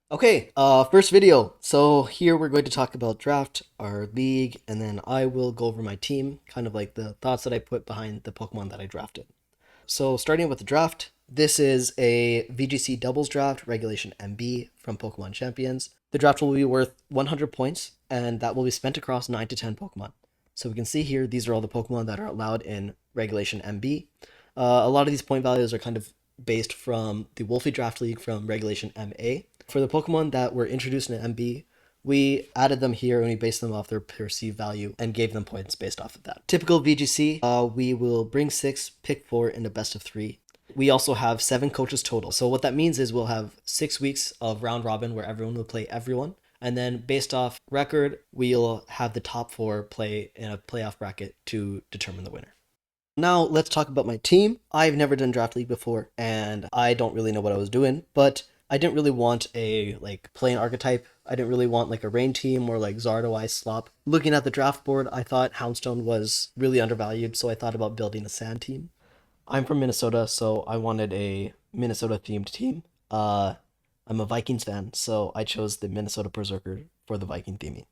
Okay, first video. So here we're going to talk about draft, our league, and then I will go over my team, kind of like the thoughts that I put behind the Pokemon that I drafted. So starting with the draft, this is a VGC doubles draft, regulation M-B from Pokemon Champions. The draft will be worth 100 points, and that will be spent across 9 to 10 Pokemon. So we can see here, these are all the Pokemon that are allowed in regulation M-B. A lot of these point values are kind of based from the Wolfie Draft League from regulation MA. For the Pokemon that were introduced in MB, we added them here and we based them off their perceived value and gave them points based off of that. Typical VGC, we will bring 6, pick 4 in a best of 3. We also have 7 coaches total. So what that means is we'll have 6 weeks of round robin where everyone will play everyone. And then based off record, we'll have the top 4 play in a playoff bracket to determine the winner. Now let's talk about my team. I've never done Draft League before, and I don't really know what I was doing, but I didn't really want a plain archetype. I didn't really want like a rain team or like Zardo Ice Slop. Looking at the draft board, I thought Houndstone was really undervalued, so I thought about building a sand team. I'm from Minnesota, so I wanted a Minnesota themed team. I'm a Vikings fan, so I chose the Minnesota Perrserkers for the Viking theming.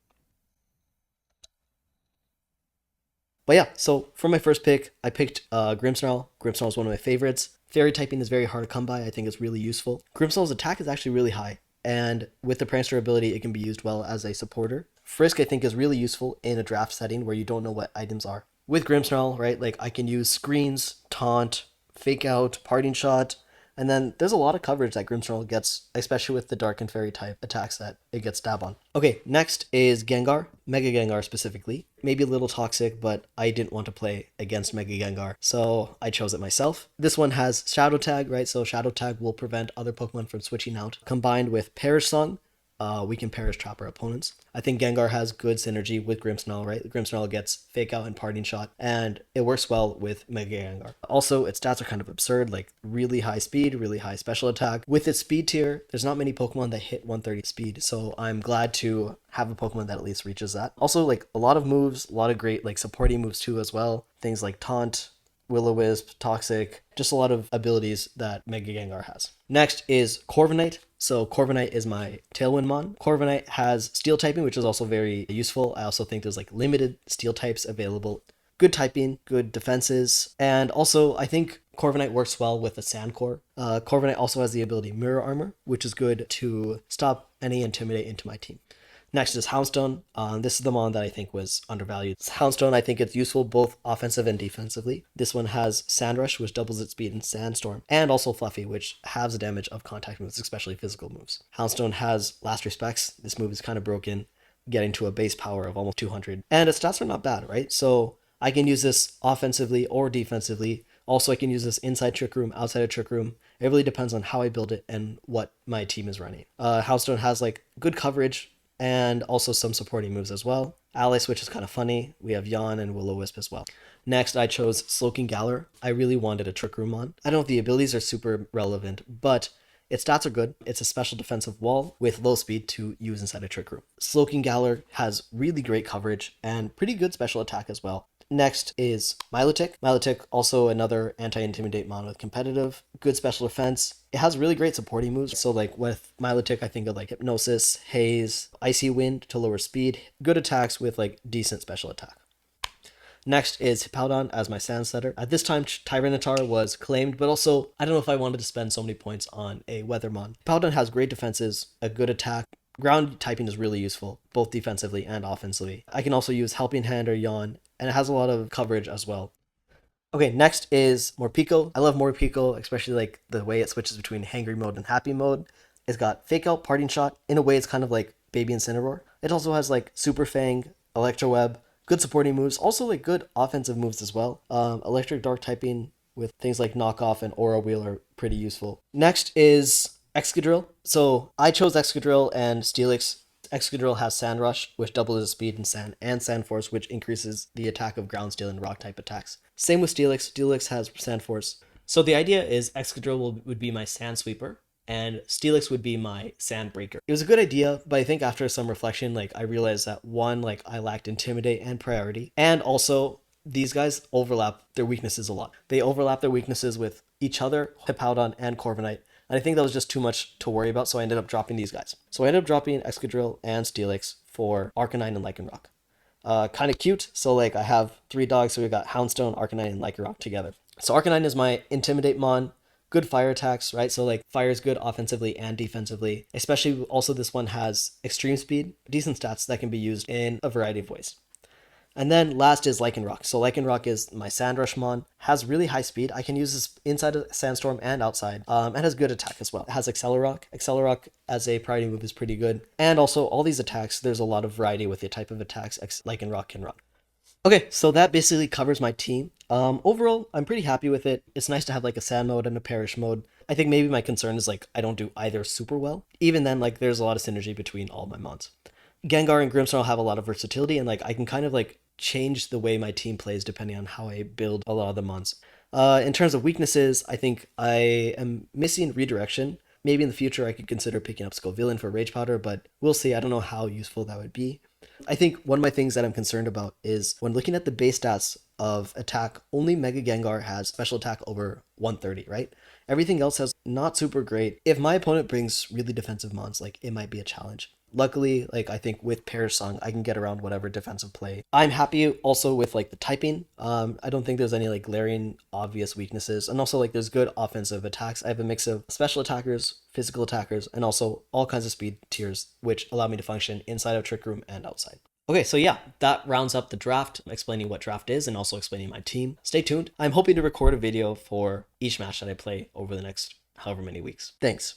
But yeah, so for my first pick, I picked Grimmsnarl. Grimmsnarl is one of my favorites. Fairy typing is very hard to come by. I think it's really useful. Grimmsnarl's attack is actually really high, and with the Prancer ability, it can be used well as a supporter. Frisk, I think, is really useful in a draft setting where you don't know what items are. With Grimmsnarl, right, like I can use screens, taunt, fake out, parting shot, and then there's a lot of coverage that Grimmsnarl gets, especially with the Dark and Fairy type attacks that it gets stab on. Okay, next is Gengar, Mega Gengar specifically. Maybe a little toxic, but I didn't want to play against Mega Gengar, so I chose it myself. This one has Shadow Tag, right? So Shadow Tag will prevent other Pokemon from switching out. Combined with Perish Song, we can Perish Trap our opponents. I think Gengar has good synergy with Grimmsnarl, right? Grimmsnarl gets Fake Out and Parting Shot, and it works well with Mega Gengar. Also, its stats are kind of absurd, like really high speed, really high special attack. With its speed tier, there's not many Pokemon that hit 130 speed, so I'm glad to have a Pokemon that at least reaches that. Also, like a lot of moves, a lot of great like supporting moves too as well. Things like Taunt, Will-O-Wisp, Toxic, just a lot of abilities that Mega Gengar has. Next is Corviknight. So Corviknight is my Tailwind Mon. Corviknight has Steel typing, which is also very useful. I also think there's like limited Steel types available. Good typing, good defenses, and also I think Corviknight works well with the Sand Core. Corviknight also has the ability Mirror Armor, which is good to stop any Intimidate into my team. Next is Houndstone. This is the mon that I think was undervalued. Houndstone, I think it's useful both offensive and defensively. This one has Sand Rush, which doubles its speed in Sandstorm, and also Fluffy, which halves the damage of contact moves, especially physical moves. Houndstone has Last Respects. This move is kind of broken, getting to a base power of almost 200. And its stats are not bad, right? So I can use this offensively or defensively. Also, I can use this inside Trick Room, outside of Trick Room. It really depends on how I build it and what my team is running. Houndstone has like good coverage, and also some supporting moves as well. Ally Switch is kind of funny. We have Yawn and Will-O-Wisp as well. Next, I chose Slowking Galar. I really wanted a Trick Room on. I don't know if the abilities are super relevant, but its stats are good. It's a special defensive wall with low speed to use inside a Trick Room. Slowking Galar has really great coverage and pretty good special attack as well. Next is Milotic. Milotic, also another anti-intimidate mon with competitive, good special defense. It has really great supporting moves. So like with Milotic, I think of like Hypnosis, Haze, Icy Wind to lower speed, good attacks with like decent special attack. Next is Hippowdon as my Sand Setter. At this time, Tyranitar was claimed, but also I don't know if I wanted to spend so many points on a Weathermon. Hippowdon has great defenses, a good attack. Ground typing is really useful, both defensively and offensively. I can also use Helping Hand or Yawn, and it has a lot of coverage as well. Okay, next is Morpeko. I love Morpeko, especially like the way it switches between Hangry mode and Happy mode. It's got Fake Out, Parting Shot. In a way, it's kind of like Baby Incineroar. It also has like Super Fang, Electro Web, good supporting moves, also like good offensive moves as well. Electric Dark typing with things like Knockoff and Aura Wheel are pretty useful. Next is Excadrill. So I chose Excadrill and Steelix. Excadrill has Sand Rush, which doubles its speed in Sand, and Sand Force, which increases the attack of Ground Steel and Rock type attacks. Same with Steelix. Steelix has Sand Force. So the idea is Excadrill would be my Sand Sweeper, and Steelix would be my Sand Breaker. It was a good idea, but I think after some reflection, like I realized that one, like I lacked Intimidate and Priority, and also these guys overlap their weaknesses a lot. They overlap their weaknesses with each other, Hippowdon and Corviknight. And I think that was just too much to worry about, so I ended up dropping these guys. So I ended up dropping Excadrill and Steelix for Arcanine and Lycanroc. Kind of cute. So like I have 3 dogs, so we got Houndstone, Arcanine, and Lycanroc together. So Arcanine is my Intimidate Mon. Good fire attacks, right? So like fire is good offensively and defensively. Especially also this one has extreme speed, decent stats that can be used in a variety of ways. And then last is Lycanroc. So Lycanroc is my Sandrush Mon, has really high speed. I can use this inside of Sandstorm and outside, and has good attack as well. It has Accelerock. Accelerock as a priority move is pretty good. And also all these attacks, there's a lot of variety with the type of attacks Lycanroc can run. Okay, so that basically covers my team. Overall, I'm pretty happy with it. It's nice to have like a sand mode and a perish mode. I think maybe my concern is like I don't do either super well. Even then, like there's a lot of synergy between all my mons. Gengar and Grimmsnarl have a lot of versatility, and like I can kind of like change the way my team plays depending on how I build a lot of the mons. In terms of weaknesses, I think I am missing redirection. Maybe in the future I could consider picking up Scovillain for Rage Powder, but we'll see. I don't know how useful that would be. I think one of my things that I'm concerned about is when looking at the base stats of attack, only Mega Gengar has special attack over 130, right? Everything else has not super great. If my opponent brings really defensive mons, like it might be a challenge. Luckily, like I think with Perrserkers, I can get around whatever defensive play. I'm happy also with like the typing. I don't think there's any like glaring obvious weaknesses, and also like there's good offensive attacks. I have a mix of special attackers, physical attackers, and also all kinds of speed tiers, which allow me to function inside of Trick Room and outside. Okay, so yeah, that rounds up the draft, explaining what draft is and also explaining my team. Stay tuned. I'm hoping to record a video for each match that I play over the next however many weeks. Thanks.